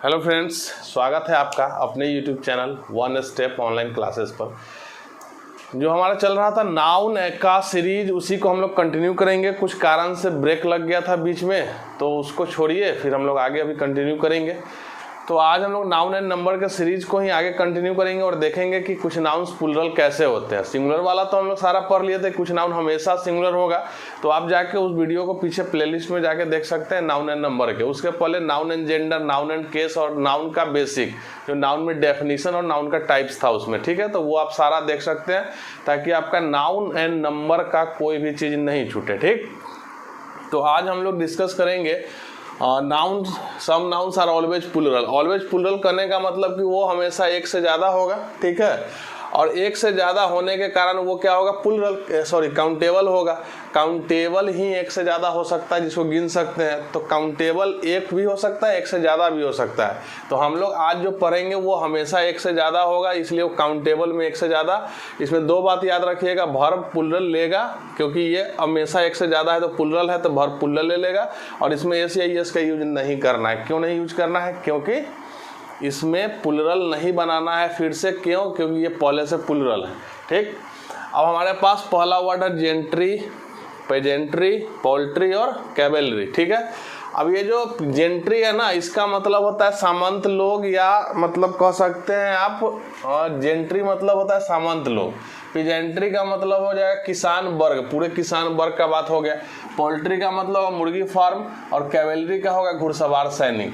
Hello friends, स्वागत है आपका अपने YouTube channel one step online classes पर। जो हमारा चल रहा था नाउन का सीरीज, उसी को हम लोग कंटिन्यू करेंगे। कुछ कारण से ब्रेक लग गया था बीच में, तो उसको छोड़िए, फिर हम लोग आगे अभी कंटिन्यू करेंगे। तो आज हम लोग नाउन एंड नंबर के सीरीज को ही आगे कंटिन्यू करेंगे और देखेंगे कि कुछ नाउन्स प्लुरल कैसे होते हैं। सिंगुलर वाला तो हम लोग सारा पढ़ लिए थे, कुछ नाउन हमेशा सिंगुलर होगा। तो आप जाके उस वीडियो को पीछे प्लेलिस्ट में जाके देख सकते हैं नाउन एंड नंबर के। उसके पहले noun and gender, noun and case और नाउन का बेसिक, जो नाउन में डेफिनेशन और नाउन का टाइप्स था उसमें, ठीक है। तो वो आप सारा देख सकते हैं ताकि आपका नाउन एंड नंबर का कोई भी चीज़ नहीं छूटे, ठीक। तो आज हम लोग डिस्कस करेंगे noun. Some nouns are always plural. Always plural करने का मतलब कि वो हमेशा एक से ज़्यादा होगा, ठीक है। और एक से ज़्यादा होने के कारण वो क्या होगा, काउंटेबल होगा। काउंटेबल ही एक से ज़्यादा हो सकता है, जिसको गिन सकते हैं। तो काउंटेबल एक भी हो सकता है, एक से ज़्यादा भी हो सकता है। तो हम लोग आज जो पढ़ेंगे वो हमेशा एक से ज़्यादा होगा, इसलिए वो काउंटेबल में एक से ज़्यादा। इसमें दो बात याद रखिएगा, वर्ब प्लुरल लेगा, क्योंकि ये हमेशा एक से ज़्यादा है तो प्लुरल है, तो वर्ब प्लुरल ले लेगा। और इसमें एस या एस का यूज नहीं करना है। क्यों नहीं यूज करना है? क्योंकि इसमें प्लुरल नहीं बनाना है। फिर से क्यों? क्योंकि ये पहले से प्लुरल है, ठीक। अब हमारे पास पहला वर्ड है जेंट्री, पेजेंट्री, पोल्ट्री और कैवेलरी, ठीक है। अब ये जो जेंट्री है ना, इसका मतलब होता है सामंत लोग, या मतलब कह सकते हैं आप जेंट्री मतलब होता है सामंत लोग। पेजेंट्री का मतलब हो जाएगा किसान वर्ग, पूरे किसान वर्ग का बात हो गया। पोल्ट्री का मतलब मुर्गी फार्म, और कैवेलरी का होगा घुड़सवार सैनिक।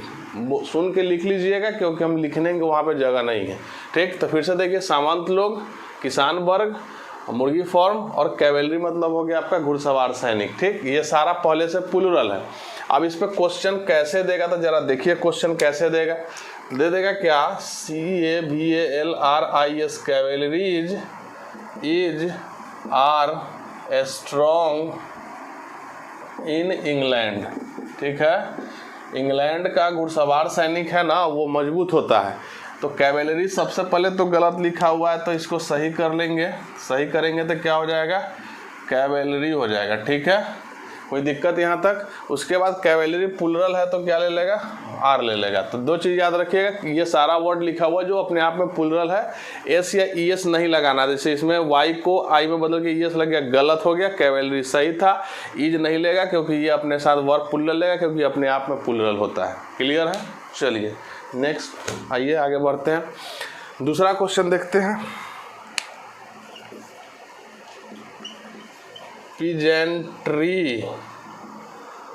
सुन के लिख लीजिएगा, क्योंकि हम लिखने के वहाँ पे जगह नहीं है, ठीक। तो फिर से देखिए, सामंत लोग, किसान वर्ग, मुर्गी फार्म और कैवेलरी मतलब हो गया आपका घुड़सवार सैनिक, ठीक। ये सारा पहले से प्लुरल है। अब इस पे क्वेश्चन कैसे देगा, तो जरा देखिए क्वेश्चन कैसे देगा। दे देगा क्या, CAVALRIS cavalries is are strong in England, ठीक है। इंग्लैंड का घुड़सवार सैनिक है ना, वो मजबूत होता है। तो कैवेलरी सबसे पहले तो गलत लिखा हुआ है, तो इसको सही कर लेंगे। सही करेंगे तो क्या हो जाएगा, कैवेलरी हो जाएगा, ठीक है। कोई दिक्कत यहाँ तक? उसके बाद कैवेलरी प्लुरल है तो क्या ले लेगा, आर ले लेगा। तो दो चीज़ याद रखिएगा कि ये सारा वर्ड लिखा हुआ जो अपने आप में प्लुरल है, एस या ईएस नहीं लगाना। जैसे इसमें वाई को आई में बदल के ईएस लग गया, गलत हो गया। कैवेलरी सही था, ईज नहीं लेगा क्योंकि ये अपने साथ वर्ड प्लुरल लेगा, क्योंकि अपने आप में प्लुरल होता है। क्लियर है? चलिए नेक्स्ट आइए आगे बढ़ते हैं। दूसरा क्वेश्चन देखते हैं। पीजेंट्री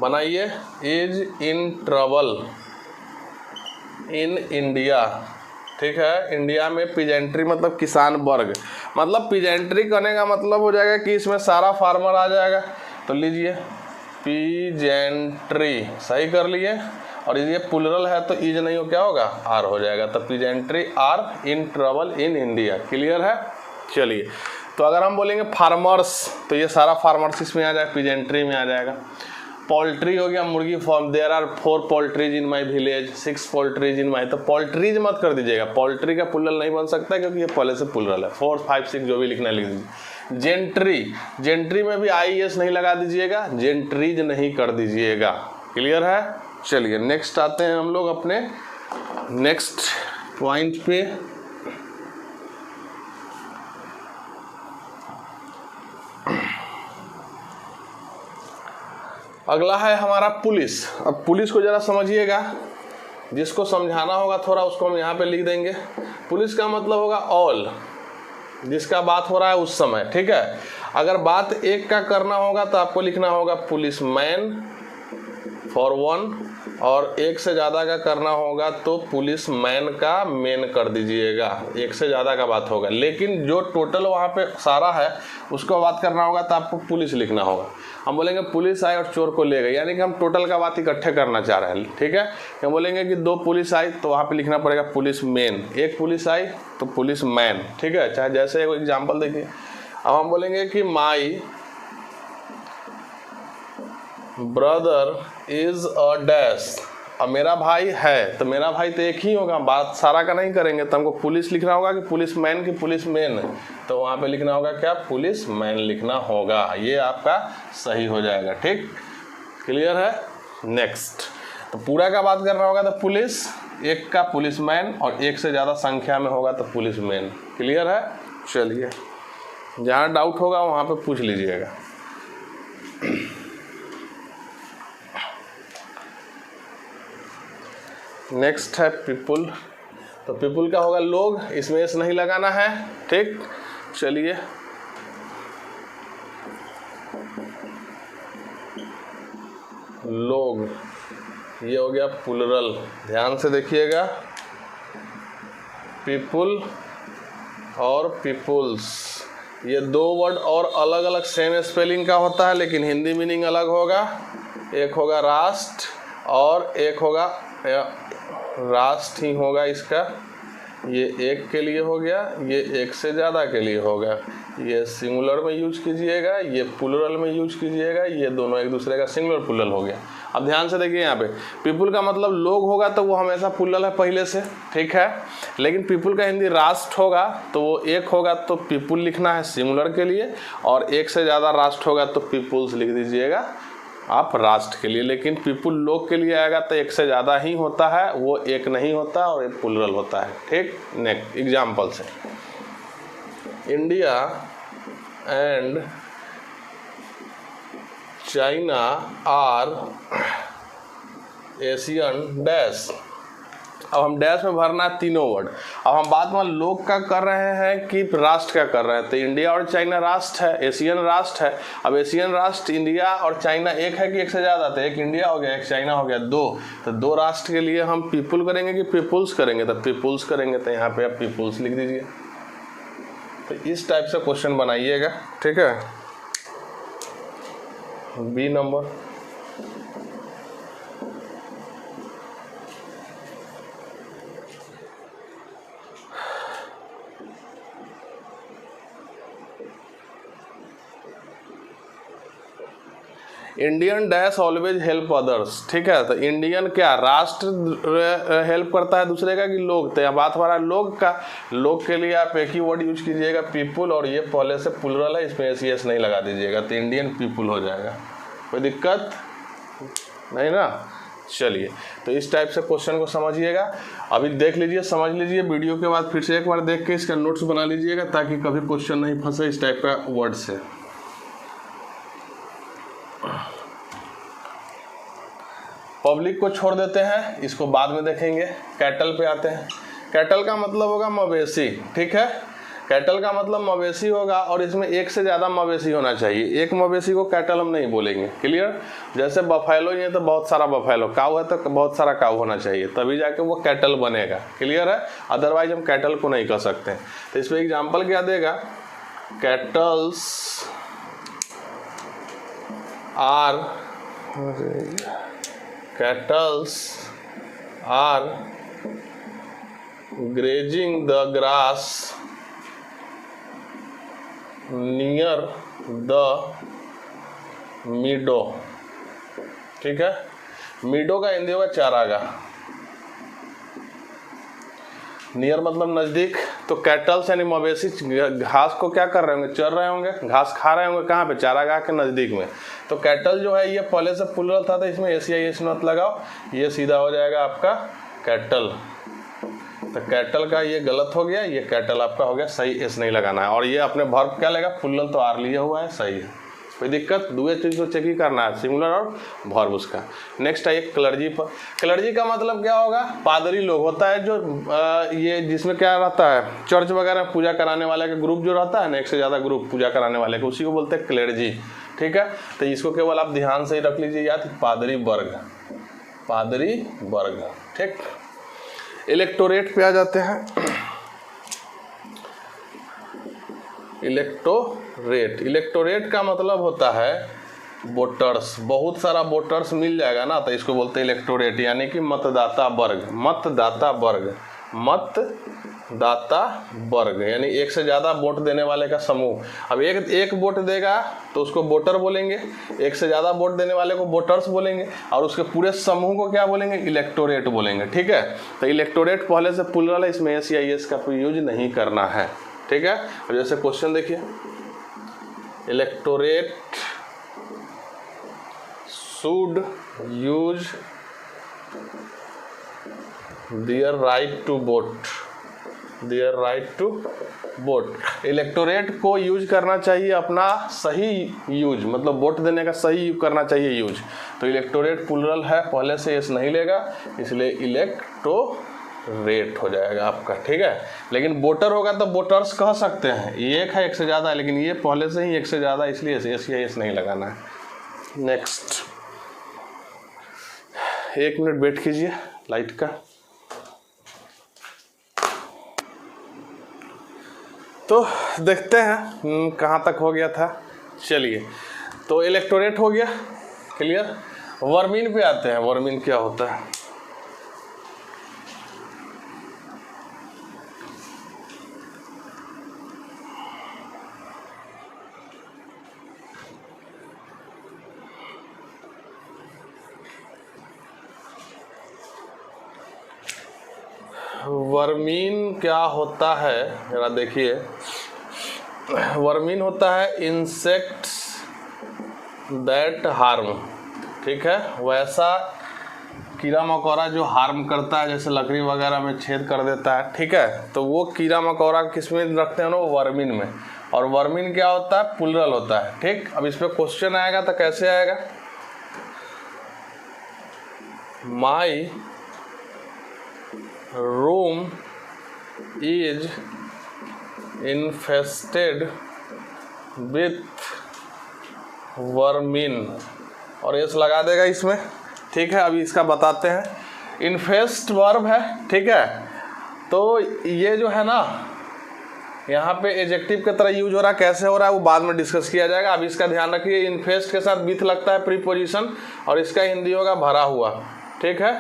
बनाइए, is in trouble in India, ठीक है। इंडिया में पीजेंट्री मतलब किसान वर्ग। मतलब पीजेंट्री करने का मतलब हो जाएगा कि इसमें सारा फार्मर आ जाएगा। तो लीजिए पीजेंट्री, सही कर लिए। और ये प्लुरल है तो इज नहीं हो, क्या होगा, आर हो जाएगा। तो peasantry are in trouble in India. Clear है? चलिए, तो अगर हम बोलेंगे फार्मर्स, तो ये सारा फार्मर्स इसमें आ जाएगा, पीजेंट्री में आ जाएगा। पोल्ट्री हो गया मुर्गी farm, there are 4 poultries in my village, 6 poultries in my. तो पोल्ट्रीज मत कर दीजिएगा, पोल्ट्री का प्लुरल नहीं बन सकता क्योंकि ये पहले से प्लुरल है। 4, 5, 6 जो भी लिखना है लिख दीजिए। जेंट्री, जेंट्री में भी IES नहीं लगा दीजिएगा, जेंट्रीज नहीं कर दीजिएगा। क्लियर है? चलिए नेक्स्ट आते हैं हम लोग अपने नेक्स्ट पॉइंट पे। अगला है हमारा पुलिस। अब पुलिस को जरा समझिएगा, जिसको समझाना होगा थोड़ा उसको हम यहाँ पे लिख देंगे। पुलिस का मतलब होगा ऑल, जिसका बात हो रहा है उस समय, ठीक है। अगर बात एक का करना होगा तो आपको लिखना होगा पुलिस मैन फॉर वन, और एक से ज़्यादा का करना होगा तो पुलिस मैन का मेन कर दीजिएगा। एक से ज़्यादा का बात होगा, लेकिन जो टोटल वहाँ पे सारा है उसको बात करना होगा तो आपको पुलिस लिखना होगा। हम बोलेंगे पुलिस आई और चोर को ले गई, यानी कि हम टोटल का बात इकट्ठे करना चाह रहे हैं, ठीक है। हम बोलेंगे कि 2 पुलिस आई तो वहाँ पे लिखना पड़ेगा पुलिस मेन, 1 पुलिस आई तो पुलिस मैन, ठीक है। चाहे जैसे एक एग्जाम्पल देखिए। अब हम बोलेंगे कि my brother is a dash, अब मेरा भाई है तो मेरा भाई तो एक ही होगा, बात सारा का नहीं करेंगे। तो हमको पुलिस लिखना होगा कि पुलिस मैन की पुलिस मैन, तो वहाँ पे लिखना होगा क्या, पुलिस मैन लिखना होगा। ये आपका सही हो जाएगा, ठीक। क्लियर है? नेक्स्ट, तो पूरा का बात करना होगा तो पुलिस एक का पुलिसमैन और एक से ज़्यादा संख्या में होगा तो पुलिसमैन। क्लियर है? चलिए, जहाँ डाउट होगा वहाँ पे पूछ लीजिएगा। नेक्स्ट है पीपुल। तो पीपुल का होगा लोग, इसमें एस नहीं लगाना है। ठीक, चलिए लोग, ये हो गया प्लुरल। ध्यान से देखिएगा, पीपुल और पीपुल्स, ये दो वर्ड और अलग अलग सेम स्पेलिंग का होता है लेकिन हिंदी मीनिंग अलग होगा। एक होगा राष्ट्र और एक होगा राष्ट्र ही होगा इसका। ये एक के लिए हो गया, ये एक से ज़्यादा के लिए होगा। ये सिंगुलर में यूज कीजिएगा, ये प्लुरल में यूज कीजिएगा। ये दोनों एक दूसरे का सिंगुलर प्लुरल हो गया। अब ध्यान से देखिए, यहाँ पे पीपुल का मतलब लोग होगा तो वो हमेशा प्लुरल है पहले से, ठीक है। लेकिन पीपुल का हिंदी राष्ट्र होगा तो वो एक होगा तो पीपुल लिखना है सिंगुलर के लिए, और एक से ज़्यादा राष्ट्र होगा तो पीपुल्स लिख दीजिएगा आप राष्ट्र के लिए। लेकिन पीपुल लोग के लिए आएगा तो एक से ज़्यादा ही होता है, वो एक नहीं होता और एक प्लुरल होता है। ठीक, नेक्स्ट एग्जाम्पल से, India and China are Asian dash. अब हम डैश में भरना है तीनों वर्ड। अब हम बात में लोग का कर रहे हैं कि राष्ट्र का कर रहे हैं, तो इंडिया और चाइना राष्ट्र है, एशियन राष्ट्र है। अब एशियन राष्ट्र इंडिया और चाइना एक है कि एक से ज़्यादा, तो एक इंडिया हो गया, एक चाइना हो गया, दो। तो दो राष्ट्र के लिए हम पीपुल करेंगे कि पीपुल्स करेंगे? तो पीपुल्स करेंगे, तो यहाँ पे आप पीपुल्स लिख दीजिए। तो इस टाइप से क्वेश्चन बनाइएगा, ठीक है। B number, Indian dash always help others. ठीक है, तो इंडियन क्या राष्ट्र हेल्प करता है दूसरे का कि लोग? तो यहाँ बात हो रहा है लोग का। लोग के लिए आप एक ही वर्ड यूज कीजिएगा पीपुल, और ये पहले से प्लुरल है, इसमें एस नहीं लगा दीजिएगा, तो इंडियन पीपुल हो जाएगा। कोई दिक्कत नहीं ना? चलिए, तो इस टाइप से क्वेश्चन को समझिएगा। अभी देख लीजिए, समझ लीजिए, वीडियो के बाद फिर से एक बार देख के इसका नोट्स बना लीजिएगा ताकि कभी क्वेश्चन नहीं फंसे इस टाइप का वर्ड से। पब्लिक को छोड़ देते हैं, इसको बाद में देखेंगे। कैटल पे आते हैं। कैटल का मतलब होगा मवेशी, ठीक है। कैटल का मतलब मवेशी होगा और इसमें एक से ज़्यादा मवेशी होना चाहिए। एक मवेशी को कैटल हम नहीं बोलेंगे, क्लियर। जैसे बफेलो ही है तो बहुत सारा बफेलो, काऊ है तो बहुत सारा काऊ होना चाहिए, तभी जाके वो कैटल बनेगा, क्लियर है। अदरवाइज हम कैटल को नहीं कह सकते। तो इस पर एग्जाम्पल क्या देगा? Cattles are grazing the grass near the meadow। ठीक है, मीडो का हिंदी होगा चारागाह। नियर मतलब नज़दीक, तो कैटल्स यानी मवेशी घास को क्या कर रहे होंगे? चर रहे होंगे, घास खा रहे होंगे। कहाँ पे? चारागाह के नज़दीक में। तो कैटल जो है ये पहले से प्लुरल था तो इसमें एस मत लगाओ, ये सीधा हो जाएगा आपका कैटल। तो कैटल का ये गलत हो गया, ये कैटल आपका हो गया सही, एस नहीं लगाना है। और ये अपने वर्ब क्या लेगा? प्लुरल तो आर लिया हुआ है, सही है, कोई दिक्कत। दूसरे चीज़ को चेक ही करना है, सिंगुलर और वर्ब उसका। नेक्स्ट है क्लर्जी पर। क्लर्जी का मतलब क्या होगा? पादरी लोग होता है जो ये जिसमें क्या रहता है, चर्च वगैरह पूजा कराने वाले का ग्रुप जो रहता है ना, एक से ज़्यादा ग्रुप पूजा कराने वाले को, उसी को बोलते हैं क्लर्जी, ठीक है। तो इसको केवल आप ध्यान से ही रख लीजिए याद, पादरी वर्ग, पादरी वर्ग, ठीक। इलेक्टोरेट पे आ जाते हैं। इलेक्टोरेट का मतलब होता है वोटर्स। बहुत सारा वोटर्स मिल जाएगा ना, तो इसको बोलते हैं इलेक्टोरेट, यानी कि मतदाता वर्ग। मतदाता वर्ग यानी एक से ज़्यादा वोट देने वाले का समूह। अब एक वोट देगा तो उसको वोटर बोलेंगे, एक से ज़्यादा वोट देने वाले को वोटर्स बोलेंगे, और उसके पूरे समूह को क्या बोलेंगे? इलेक्टोरेट बोलेंगे, ठीक है। तो इलेक्टोरेट पहले से प्लुरल है, इसमें एस या एस का यूज नहीं करना है, ठीक है। और जैसे क्वेश्चन देखिए, electorate should use their right to vote, their right to vote. Electorate को यूज करना चाहिए अपना सही यूज, मतलब वोट देने का सही करना चाहिए यूज। तो इलेक्टोरेट प्लूरल है, पहले से एस नहीं लेगा, इसलिए इलेक्टोरेट हो जाएगा आपका, ठीक है। लेकिन वोटर होगा तो वोटर्स कह सकते हैं, एक है एक से ज़्यादा, लेकिन ये पहले से ही एक से ज़्यादा, इसलिए एस या एस नहीं लगाना है। नेक्स्ट, 1 मिनट वेट कीजिए लाइट का। तो देखते हैं कहाँ तक हो गया था। चलिए, तो इलेक्टोरेट हो गया क्लियर। वर्मीन पे आते हैं, वर्मीन क्या होता है। वर्मीन क्या होता है जरा देखिए। वर्मीन होता है इंसेक्ट्स दैट हार्म, ठीक है। वैसा कीड़ा मकोड़ा जो हार्म करता है, जैसे लकड़ी वगैरह में छेद कर देता है, ठीक है। तो वो कीड़ा मकोड़ा किस में रखते हैं लोग, वर्मीन में। और वर्मीन क्या होता है, प्लूरल होता है, ठीक। अब इस पर क्वेश्चन आएगा तो कैसे आएगा। माई room is infested with vermin, और एस लगा देगा इसमें, ठीक है। अभी इसका बताते हैं। इन्फेस्ट वर्ब है, ठीक है। तो ये जो है ना, यहाँ पे एडजेक्टिव की तरह यूज हो रहा है, कैसे हो रहा है वो बाद में डिस्कस किया जाएगा। अब इसका ध्यान रखिए, इन्फेस्ट के साथ विथ लगता है प्रीपोजिशन, और इसका हिंदी होगा भरा हुआ, ठीक है।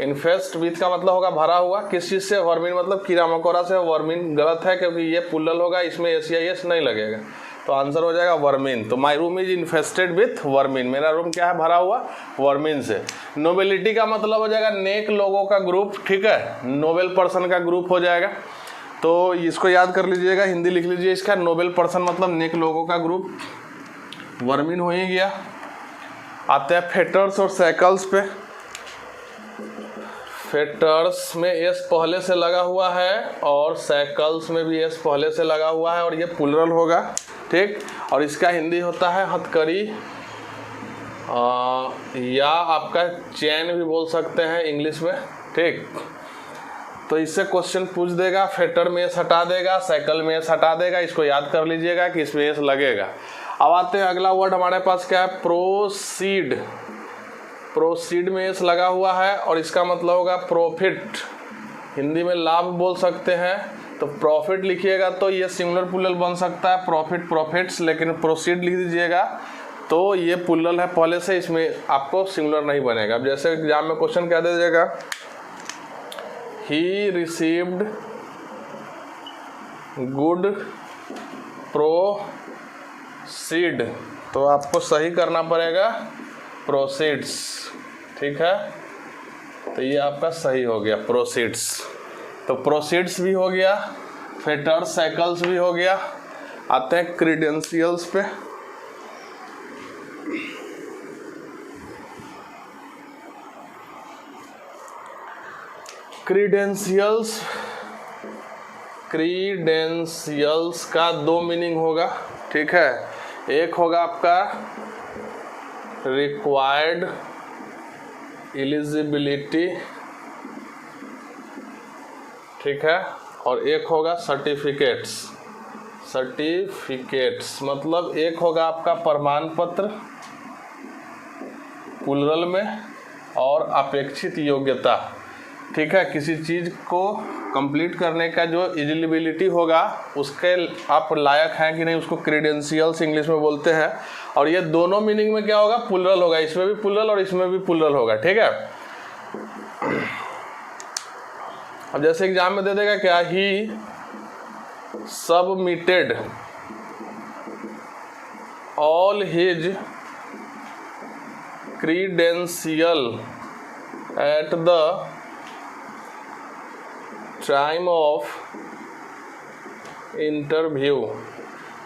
इन्फेस्ट विथ का मतलब होगा भरा हुआ, किस चीज़ से, वर्मीन मतलब कीड़ा मकोड़ा से। वर्मीन गलत है क्योंकि ये प्लूरल होगा, इसमें एस या एस नहीं लगेगा, तो आंसर हो जाएगा वर्मीन। तो my room is infested with वर्मीन, मेरा रूम क्या है, भरा हुआ वर्मीन से। नोबेलिटी का मतलब हो जाएगा नेक लोगों का ग्रुप, ठीक है, नोबेल पर्सन का ग्रुप हो जाएगा। तो इसको याद कर लीजिएगा, हिंदी लिख लीजिए इसका, नोबेल पर्सन मतलब नेक लोगों का ग्रुप। वर्मीन हो ही गया। आते हैं फेटर्स और सैकल्स पे। फेटर्स में एस पहले से लगा हुआ है और सैकल्स में भी एस पहले से लगा हुआ है, और ये प्लूरल होगा, ठीक। और इसका हिंदी होता है हथकड़ी, या आपका चैन भी बोल सकते हैं इंग्लिश में, ठीक। तो इससे क्वेश्चन पूछ देगा, फेटर में एस हटा देगा, साइकिल में एस हटा देगा, इसको याद कर लीजिएगा कि इसमें एस लगेगा। अब आते हैं अगला वर्ड हमारे पास क्या है, प्रोसीड। प्रोसीड में एस लगा हुआ है और इसका मतलब होगा प्रॉफिट, हिंदी में लाभ बोल सकते हैं। तो प्रॉफिट लिखिएगा तो ये सिंगुलर प्लूरल बन सकता है, प्रॉफिट प्रॉफिट्स, लेकिन प्रोसीड लिख दीजिएगा तो ये प्लूरल है पहले से, इसमें आपको सिंगुलर नहीं बनेगा। अब जैसे एग्जाम में क्वेश्चन क्या दे देगा, ही रिसीव्ड गुड प्रोसीड, तो आपको सही करना पड़ेगा प्रोसीड्स, ठीक है। तो ये आपका सही हो गया प्रोसीड्स। तो प्रोसीड्स भी हो गया, फेटर्स साइकल्स भी हो गया। आते हैं क्रीडेंशियल्स पे। क्रीडेंशियल्स, क्रीडेंशियल्स का 2 मीनिंग होगा, ठीक है। एक होगा आपका रिक्वायर्ड एलिजिबिलिटी, ठीक है, और एक होगा सर्टिफिकेट्स। सर्टिफिकेट्स मतलब एक होगा आपका प्रमाण पत्र प्लूरल में, और अपेक्षित योग्यता, ठीक है। किसी चीज़ को कंप्लीट करने का जो एलिजिबिलिटी होगा, उसके आप लायक हैं कि नहीं, उसको क्रीडेंशियल्स इंग्लिश में बोलते हैं। और ये दोनों मीनिंग में क्या होगा, प्लूरल होगा, इसमें भी प्लूरल और इसमें भी प्लूरल होगा, ठीक है। अब जैसे एग्जाम में दे देगा क्या, he submitted all his credential at the time of interview,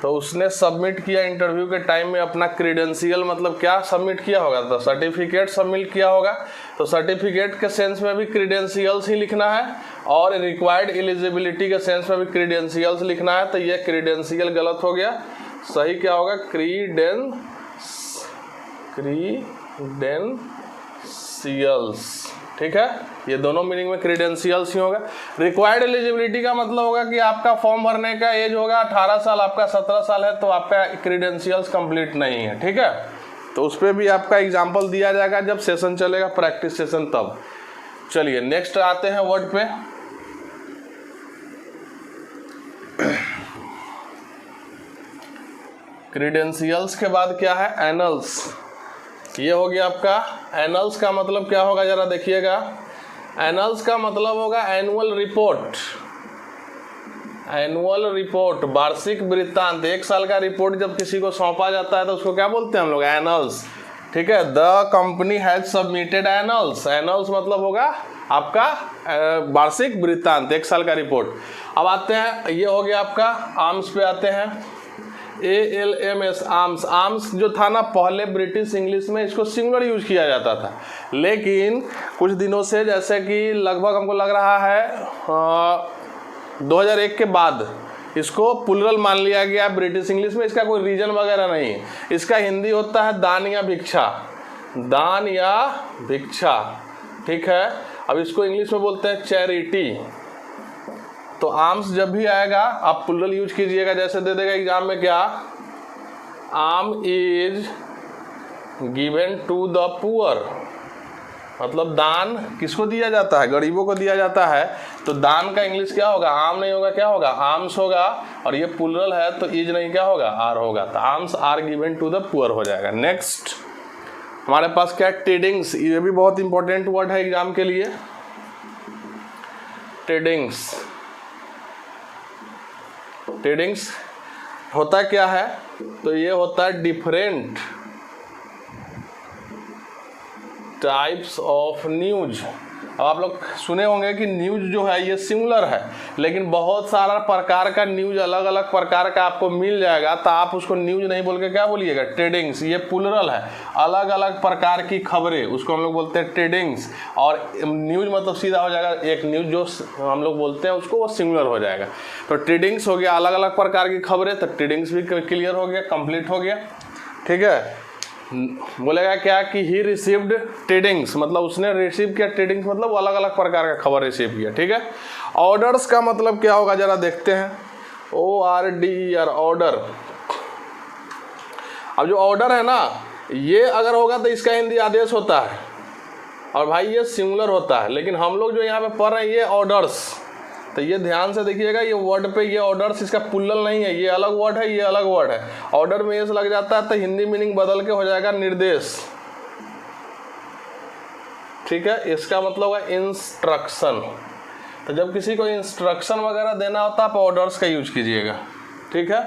तो उसने सबमिट किया इंटरव्यू के टाइम में अपना क्रीडेंशियल, मतलब क्या सबमिट किया होगा, तो सर्टिफिकेट सबमिट किया होगा। तो सर्टिफिकेट के सेंस में भी क्रीडेंशियल्स ही लिखना है, और रिक्वायर्ड एलिजिबिलिटी के सेंस में भी क्रीडेंशियल्स लिखना है। तो ये क्रीडेंशियल गलत हो गया, सही क्या होगा, क्रीडेंशियल्स। ठीक है, ये दोनों मीनिंग में क्रीडेंशियल्स ही होगा। रिक्वायर्ड एलिजिबिलिटी का मतलब होगा कि आपका फॉर्म भरने का एज होगा 18 साल, आपका 17 साल है तो आपका क्रीडेंशियल्स कंप्लीट नहीं है। ठीक है, तो उस पर भी आपका एग्जाम्पल दिया जाएगा जब सेशन चलेगा, प्रैक्टिस सेशन तब। चलिए नेक्स्ट आते हैं वर्ड पे। क्रीडेंशियल्स के बाद क्या है, एनल्स। ये हो गया आपका। एनल्स का मतलब क्या होगा जरा देखिएगा। एनल्स का मतलब होगा एनुअल रिपोर्ट। एनुअल रिपोर्ट, वार्षिक वृत्तांत। एक साल का रिपोर्ट जब किसी को सौंपा जाता है तो उसको क्या बोलते हैं हम लोग, एनल्स। ठीक है, the company has submitted annuls. Annuls मतलब होगा आपका वार्षिक वृत्तांत, एक साल का रिपोर्ट। अब आते हैं, ये हो गया आपका। आर्म्स पे आते हैं, ALMS, आर्म्स। आर्म्स जो था ना, पहले ब्रिटिश इंग्लिश में इसको सिंगुलर यूज किया जाता था, लेकिन कुछ दिनों से, जैसे कि लगभग हमको लग रहा है 2001 के बाद इसको प्लुरल मान लिया गया ब्रिटिश इंग्लिश में। इसका कोई रीजन वगैरह नहीं है। इसका हिंदी होता है दान या भिक्षा, दान या भिक्षा। ठीक है, अब इसको इंग्लिश में बोलते हैं चैरिटी। तो आर्म्स जब भी आएगा आप प्लुरल यूज कीजिएगा। जैसे दे देगा एग्जाम में क्या, alms is given to the poor, मतलब दान किसको दिया जाता है, गरीबों को दिया जाता है। तो दान का इंग्लिश क्या होगा, आर्म नहीं होगा, क्या होगा, आर्म्स होगा। और ये प्लुरल है तो इज नहीं, क्या होगा, आर होगा। तो alms are given to the poor हो जाएगा। नेक्स्ट हमारे पास क्या, ट्रेडिंग्स। ये भी बहुत इंपॉर्टेंट वर्ड है एग्जाम के लिए। ट्रेडिंग्स, ट्रेडिंग्स होता क्या है, तो ये होता है डिफरेंट टाइप्स ऑफ न्यूज। अब आप लोग सुने होंगे कि न्यूज जो है ये सिंगुलर है, लेकिन बहुत सारा प्रकार का न्यूज, अलग अलग प्रकार का आपको मिल जाएगा। तो आप उसको न्यूज नहीं बोल के क्या बोलिएगा, ट्रेडिंग्स। ये प्लुरल है, अलग अलग प्रकार की खबरें, उसको हम लोग बोलते हैं ट्रेडिंग्स। और न्यूज मतलब सीधा हो जाएगा, एक न्यूज जो हम लोग बोलते हैं उसको, वो सिंगुलर हो जाएगा। तो ट्रेडिंग्स हो गया अलग अलग प्रकार की खबरें। तो ट्रेडिंग्स भी क्लियर हो गया, कंप्लीट हो गया। ठीक है, बोलेगा क्या कि ही रिसीव्ड ट्रेडिंग्स, मतलब उसने रिसीव किया। ट्रेडिंग्स मतलब वो अलग अलग प्रकार का खबर रिसीव किया। ठीक है, ऑर्डर्स का मतलब क्या होगा जरा देखते हैं। ORDER, order. अब जो ऑर्डर है ना, ये अगर होगा तो इसका हिंदी आदेश होता है, और भाई ये सिंगुलर होता है। लेकिन हम लोग जो यहाँ पे पढ़ रहे हैं ये ऑर्डर्स। तो ये ध्यान से देखिएगा, ये वर्ड पे ये ऑर्डर्स, इसका प्लुरल नहीं है, ये अलग वर्ड है, ये अलग वर्ड है। ऑर्डर में एस लग जाता है तो हिंदी मीनिंग बदल के हो जाएगा निर्देश। ठीक है, इसका मतलब होगा इंस्ट्रक्शन। तो जब किसी को इंस्ट्रक्शन वगैरह देना होता है आप ऑर्डर्स का यूज कीजिएगा। ठीक है,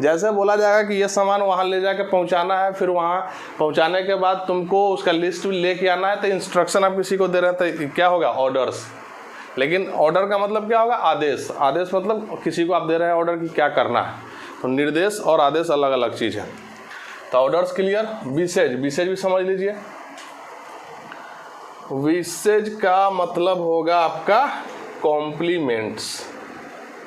जैसे बोला जाएगा कि ये सामान वहाँ ले जाके पहुँचाना है, फिर वहाँ पहुँचाने के बाद तुमको उसका लिस्ट लेके आना है, तो इंस्ट्रक्शन आप किसी को दे रहे हैं तो क्या होगा, ऑर्डर्स। लेकिन ऑर्डर का मतलब क्या होगा, आदेश। आदेश मतलब किसी को आप दे रहे हैं ऑर्डर की क्या करना है। तो निर्देश और आदेश अलग अलग चीज़ है। तो ऑर्डर्स क्लियर। विसेज, विसेज भी समझ लीजिए। विसेज का मतलब होगा आपका कॉम्प्लीमेंट्स।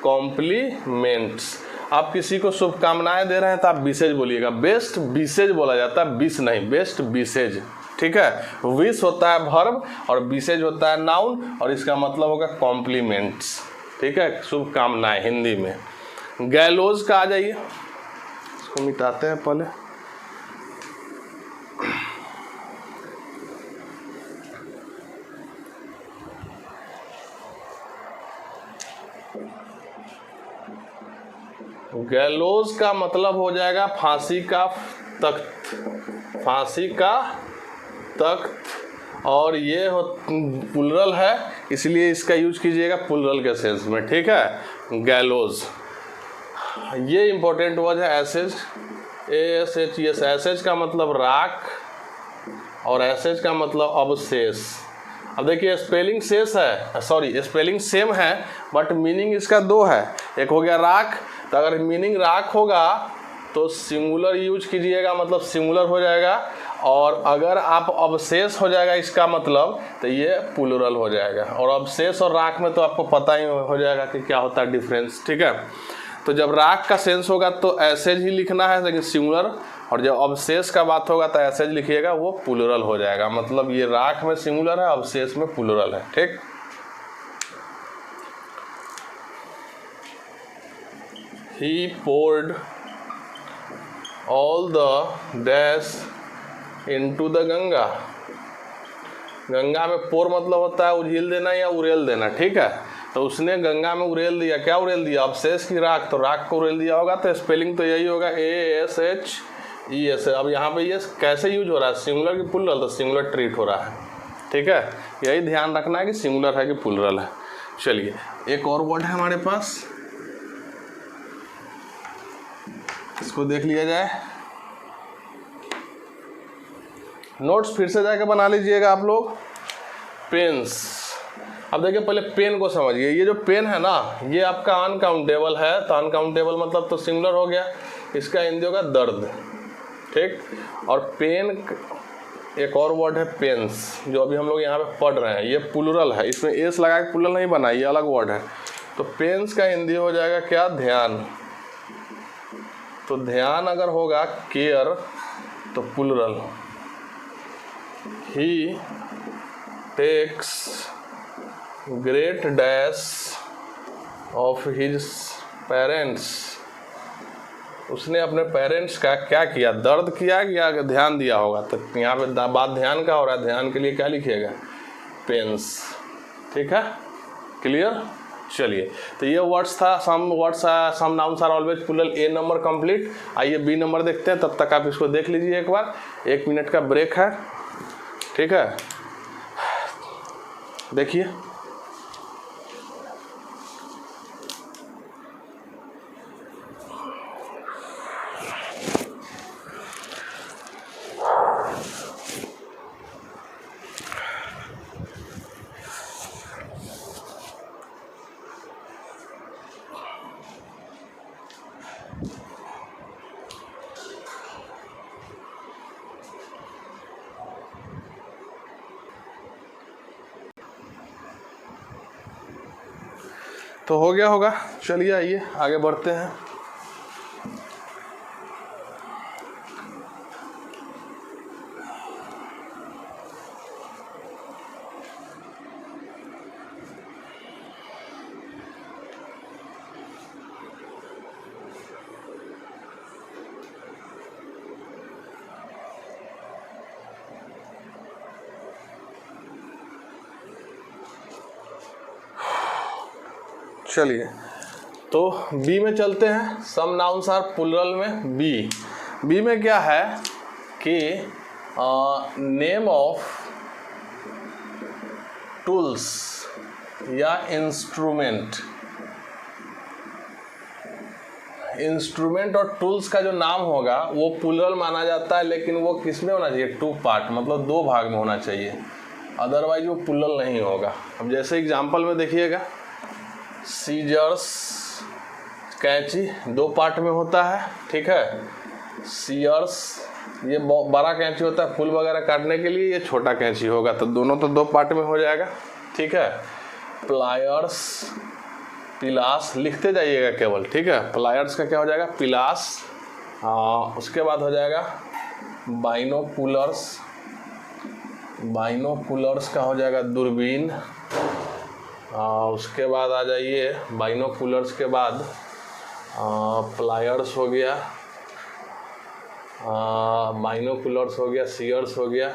कॉम्प्लीमेंट्स, आप किसी को शुभकामनाएं दे रहे हैं तो आप विसेज बोलिएगा। बेस्ट विसेज बोला जाता है, विश नहीं, बेस्ट विसेज। ठीक है, विश होता है वर्ब और विसेज होता है नाउन, और इसका मतलब होगा कॉम्प्लीमेंट्स। ठीक है, शुभकामनाएं हिंदी में। गैलोज का आ जाइए, इसको मिटाते हैं पहले। गैलोज का मतलब हो जाएगा फांसी का तख्त। फांसी का तख्त, और ये प्लुरल है इसलिए इसका यूज कीजिएगा प्लुरल के सेंस में। ठीक है, गैलोज। ये इंपॉर्टेंट वर्ड है एसेज, ASHES। एसेज का मतलब राख और एसेज का मतलब अवशेष। अब देखिए स्पेलिंग शेष है, सॉरी स्पेलिंग सेम है बट मीनिंग इसका दो है। एक हो गया राख, तो अगर मीनिंग राख होगा तो सिंगुलर यूज कीजिएगा, मतलब सिंगुलर हो जाएगा, और अगर आप अवशेष हो जाएगा इसका मतलब तो ये प्लूरल हो जाएगा। और अवशेष और राख में तो आपको पता ही हो जाएगा कि क्या होता है डिफरेंस, ठीक है। तो जब राख का सेंस होगा तो ऐसे ही लिखना है लेकिन सिंगुलर, और जब अवशेष का बात होगा तो ऐसे ही लिखिएगा, वो प्लूरल हो जाएगा। मतलब ये राख में सिंगुलर है, अवशेष में प्लूरल है, ठीक। He poured all the dash into the Ganga. Ganga में पोर मतलब होता है उझिल देना या उड़ेल देना, ठीक है। तो उसने गंगा में उड़ेल दिया, क्या उड़ेल दिया? अवशेष की राख, तो राख को उड़ेल दिया होगा, तो स्पेलिंग तो यही होगा ASHES। अब यहाँ पे ये कैसे यूज हो रहा है, सिंगुलर की प्लूरल, तो सिंगुलर ट्रीट हो रहा है, ठीक है। यही ध्यान रखना है कि सिंगुलर है कि प्लूरल है। चलिए एक और वर्ड है हमारे पास, इसको देख लिया जाए। नोट्स फिर से जाके बना लीजिएगा आप लोग। पेन्स, अब देखिए पहले पेन को समझिए। ये जो पेन है ना, ये आपका अनकाउंटेबल है, तो अनकाउंटेबल मतलब तो सिंगुलर हो गया। इसका हिंदी होगा दर्द, ठीक। और पेन, एक और वर्ड है पेन्स, जो अभी हम लोग यहाँ पे पढ़ रहे हैं, ये प्लूरल है, इसमें एस लगा के प्लूरल नहीं बना, ये अलग वर्ड है। तो पेन्स का हिंदी हो जाएगा क्या? ध्यान। तो ध्यान अगर होगा केयर तो plural. He takes great dash of his parents. उसने अपने पेरेंट्स का क्या किया? दर्द किया या ध्यान दिया होगा? तो यहाँ पे बात ध्यान का हो रहा है, ध्यान के लिए क्या लिखिएगा? पेन्स, ठीक है, क्लियर। चलिए तो ये वर्ड्स था, some nouns are always plural. A number complete. आइए बी नंबर देखते हैं, तब तक आप इसको देख लीजिए एक बार। 1 मिनट का ब्रेक है, ठीक है, देखिए। तो हो गया होगा। चलिए आइए आगे बढ़ते हैं। चलिए तो बी में चलते हैं। सम नाउन्स आर प्लूरल में बी में क्या है कि नेम ऑफ टूल्स या इंस्ट्रूमेंट और टूल्स का जो नाम होगा वो प्लूरल माना जाता है, लेकिन वो किस में होना चाहिए? 2 पार्ट, मतलब 2 भाग में होना चाहिए, अदरवाइज वो प्लूरल नहीं होगा। अब जैसे एग्जांपल में देखिएगा, सीजर्स कैंची 2 पार्ट में होता है, ठीक है। सीयर्स ये बड़ा कैंची होता है फूल वगैरह काटने के लिए, ये छोटा कैंची होगा, तो दोनों तो 2 पार्ट में हो जाएगा, ठीक है। प्लायर्स, पिलास लिखते जाइएगा केवल, ठीक है। प्लायर्स का क्या हो जाएगा? पिलास। उसके बाद हो जाएगा बाइनोकुलर्स का हो जाएगा दूरबीन। उसके बाद आ जाइए बाइनोकुलर्स के बाद प्लायर्स हो गया, बाइनोकुलर्स हो गया, सीयर्स हो गया,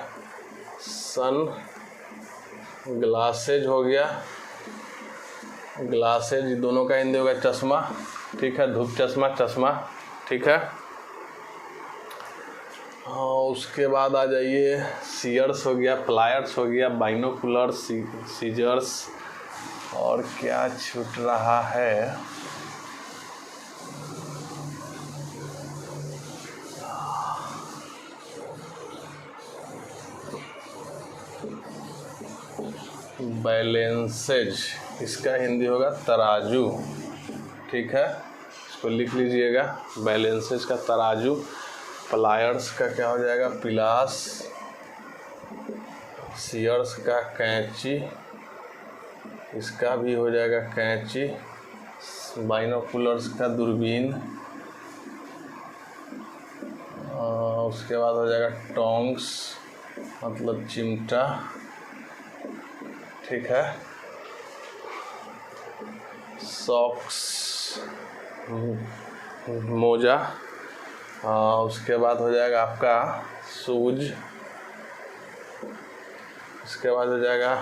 सन ग्लासेज हो गया, ग्लासेज दोनों का हिंदी होगा चश्मा, ठीक है, धूप चश्मा, ठीक है। उसके बाद आ जाइए सीयर्स हो गया, प्लायर्स हो गया, बाइनोकुलर्स, सीजर्स, और क्या छूट रहा है? बैलेंसेज, इसका हिंदी होगा तराजू, ठीक है। इसको लिख लीजिएगा। बैलेंसेज का तराजू, प्लायर्स का क्या हो जाएगा पिलास, सीयर्स का कैंची, इसका भी हो जाएगा कैंची, बाइनोकुलर्स का दूरबीन, उसके बाद हो जाएगा टोंग्स मतलब चिमटा, ठीक है। सॉक्स मोजा, उसके बाद हो जाएगा आपका शूज, इसके बाद हो जाएगा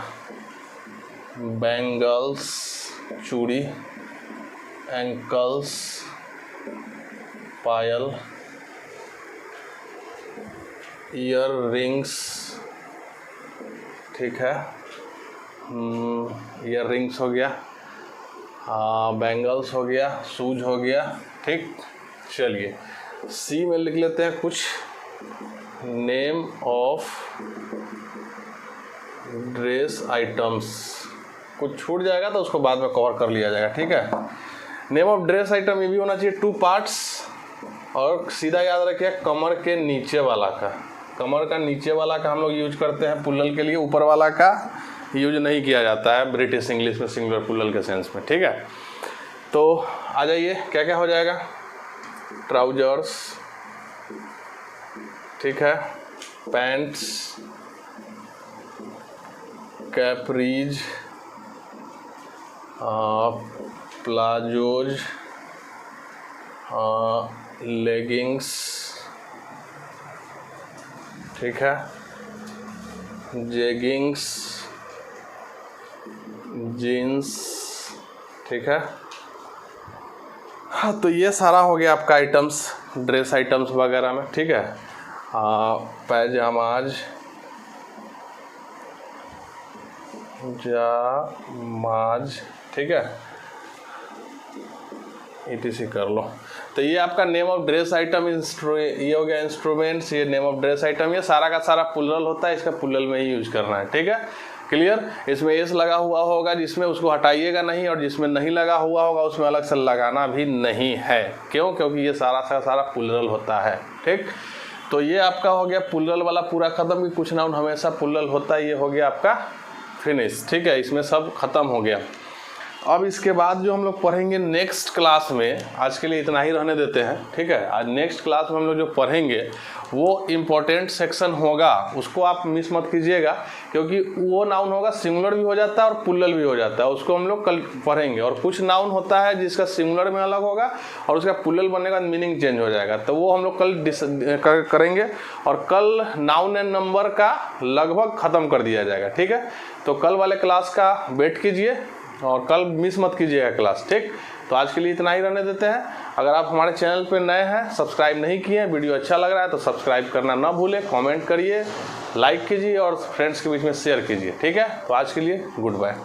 बैंगल्स चूड़ी, एंकल्स पायल, ईयर रिंग्स, ठीक है। ईयर रिंग्स हो गया, बैंगल्स हो गया, शूज हो गया, ठीक। चलिए सी में लिख लेते हैं कुछ नेम ऑफ ड्रेस आइटम्स। कुछ छूट जाएगा तो उसको बाद में कवर कर लिया जाएगा, ठीक है। नेम ऑफ ड्रेस आइटम ये भी होना चाहिए 2 पार्ट्स, और सीधा याद रखिए कमर के नीचे वाला का, कमर का नीचे वाला का हम लोग यूज करते हैं पुल्लल के लिए, ऊपर वाला का यूज नहीं किया जाता है ब्रिटिश इंग्लिश में सिंगुलर पुल्लल के सेंस में, ठीक है। तो आ जाइए क्या क्या हो जाएगा, ट्राउजर्स, ठीक है, पैंट्स, कैपरीज, प्लाजोज, लेगिंग्स, ठीक है, जेगिंग्स, जीन्स, ठीक है। हाँ तो ये सारा हो गया आपका आइटम्स, ड्रेस आइटम्स वगैरह में, ठीक है। पैजामाज, जामाज, ठीक है, ETC कर लो। तो ये आपका नेम ऑफ ड्रेस आइटम, ये हो गया इंस्ट्रूमेंट्स, ये नेम ऑफ ड्रेस आइटम, ये सारा का सारा पुल्लल होता है, इसका पुल्लल में ही यूज करना है, ठीक है। क्लियर। इसमें एस लगा हुआ होगा जिसमें उसको हटाइएगा नहीं, और जिसमें नहीं लगा हुआ होगा उसमें अलग से लगाना भी नहीं है। क्यों? क्योंकि ये सारा का सारा पुल्लल होता है, ठीक। तो ये आपका हो गया पुल्लल वाला पूरा खत्म, कि कुछ नाउन हमेशा पुल्लल होता है, ये हो गया आपका फिनिश, ठीक है। इसमें सब खत्म हो गया। अब इसके बाद जो हम लोग पढ़ेंगे नेक्स्ट क्लास में, आज के लिए इतना ही रहने देते हैं, ठीक है। आज नेक्स्ट क्लास में हम लोग जो पढ़ेंगे वो इम्पोर्टेंट सेक्शन होगा, उसको आप मिस मत कीजिएगा, क्योंकि वो नाउन होगा सिंगुलर भी हो जाता है और पुल्लल भी हो जाता है, उसको हम लोग कल पढ़ेंगे। और कुछ नाउन होता है जिसका सिंगुलर में अलग होगा और उसका पुल्लल बनने का मीनिंग चेंज हो जाएगा, तो वो हम लोग कल करेंगे। और कल नाउन एंड नंबर का लगभग ख़त्म कर दिया जाएगा, ठीक है। तो कल वाले क्लास का वेट कीजिए और कल मिस मत कीजिएगा क्लास, ठीक। तो आज के लिए इतना ही रहने देते हैं। अगर आप हमारे चैनल पर नए हैं, सब्सक्राइब नहीं किए हैं, वीडियो अच्छा लग रहा है तो सब्सक्राइब करना ना भूलें, कमेंट करिए, लाइक कीजिए और फ्रेंड्स के बीच में शेयर कीजिए, ठीक है। तो आज के लिए गुड बाय।